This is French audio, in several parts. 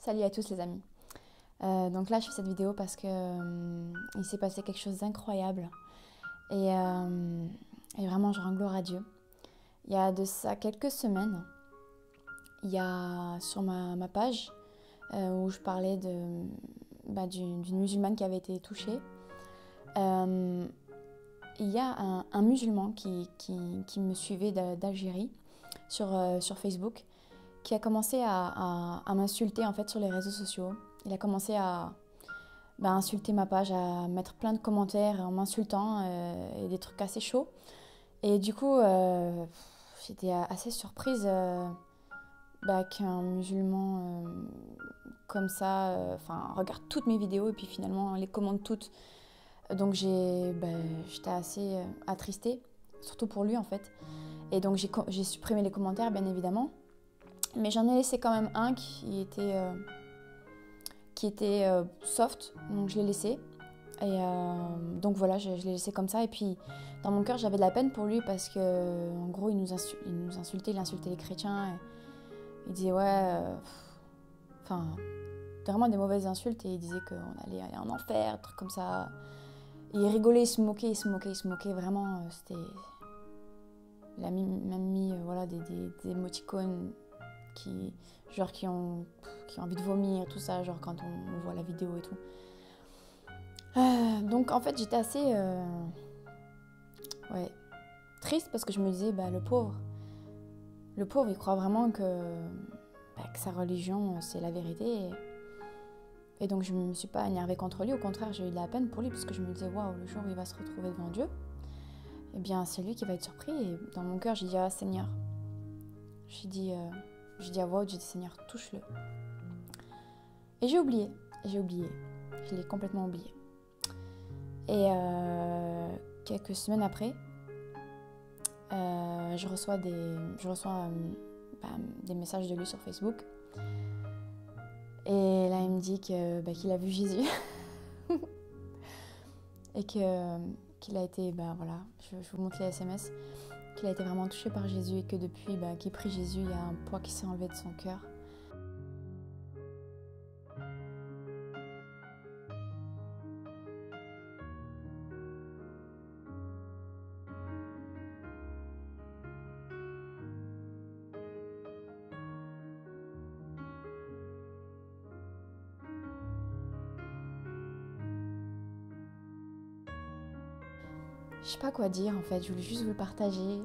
Salut à tous les amis. Donc là je fais cette vidéo parce que il s'est passé quelque chose d'incroyable et vraiment je rends gloire à Dieu. Il y a de ça quelques semaines, il y a sur ma page où je parlais d'une musulmane qui avait été touchée, il y a un musulman qui me suivait d'Algérie sur Facebook, qui a commencé à m'insulter en fait sur les réseaux sociaux. Il a commencé à insulter ma page, à mettre plein de commentaires en m'insultant et des trucs assez chauds. Et du coup, j'étais assez surprise qu'un musulman comme ça regarde toutes mes vidéos et puis finalement les commente toutes. Donc j'étais assez attristée, surtout pour lui en fait. Et donc j'ai supprimé les commentaires bien évidemment. Mais j'en ai laissé quand même un qui était soft, donc je l'ai laissé. Et donc voilà, je l'ai laissé comme ça. Et puis dans mon cœur, j'avais de la peine pour lui parce que en gros, il nous insultait, il insultait les chrétiens. Et il disait vraiment des mauvaises insultes et il disait qu'on allait aller en enfer, trucs comme ça. Et il rigolait, il se moquait, vraiment, c'était... Il a même mis des émoticônes qui ont envie de vomir, tout ça, genre quand on voit la vidéo et tout. Donc en fait j'étais assez triste parce que je me disais le pauvre il croit vraiment que sa religion c'est la vérité et donc je me suis pas énervée contre lui, au contraire j'ai eu de la peine pour lui parce que je me disais waouh, le jour où il va se retrouver devant Dieu, eh bien c'est lui qui va être surpris. Et dans mon cœur j'ai dit Seigneur, j'ai dit à voix haute, j'ai dit Seigneur, touche-le. Et j'ai oublié, je l'ai complètement oublié. Et quelques semaines après, je reçois des messages de lui sur Facebook. Et là, il me dit qu'il a vu Jésus. Et qu'il a été, je vous montre les SMS, qu'il a été vraiment touché par Jésus et que depuis qu'il prie Jésus, il y a un poids qui s'est enlevé de son cœur. Je sais pas quoi dire en fait, je voulais juste vous le partager.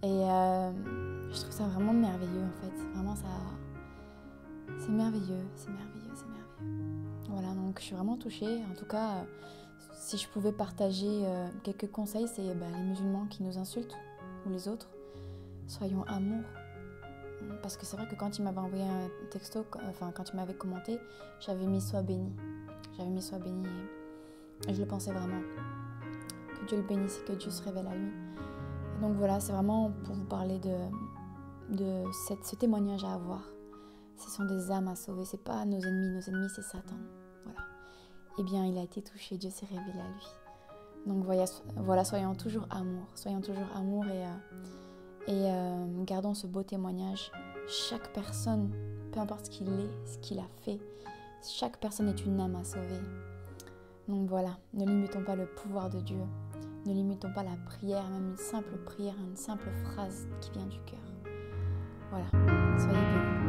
Et je trouve ça vraiment merveilleux en fait. Vraiment ça... C'est merveilleux. Voilà, donc je suis vraiment touchée. En tout cas, si je pouvais partager quelques conseils, c'est les musulmans qui nous insultent, ou les autres, soyons amour. Parce que c'est vrai que quand il m'avait envoyé un texto, quand il m'avait commenté, j'avais mis sois béni. Et je le pensais vraiment. Que Dieu le bénisse et que Dieu se révèle à lui. Et donc voilà, c'est vraiment pour vous parler de ce témoignage à avoir. Ce sont des âmes à sauver, c'est pas nos ennemis c'est Satan. Voilà. Eh bien, il a été touché, Dieu s'est révélé à lui. Donc voilà, soyons toujours amour et gardons ce beau témoignage. Chaque personne, peu importe ce qu'il est, ce qu'il a fait, chaque personne est une âme à sauver. Donc voilà, ne limitons pas le pouvoir de Dieu. Ne limitons pas la prière, même une simple prière, une simple phrase qui vient du cœur. Voilà, soyez bénis.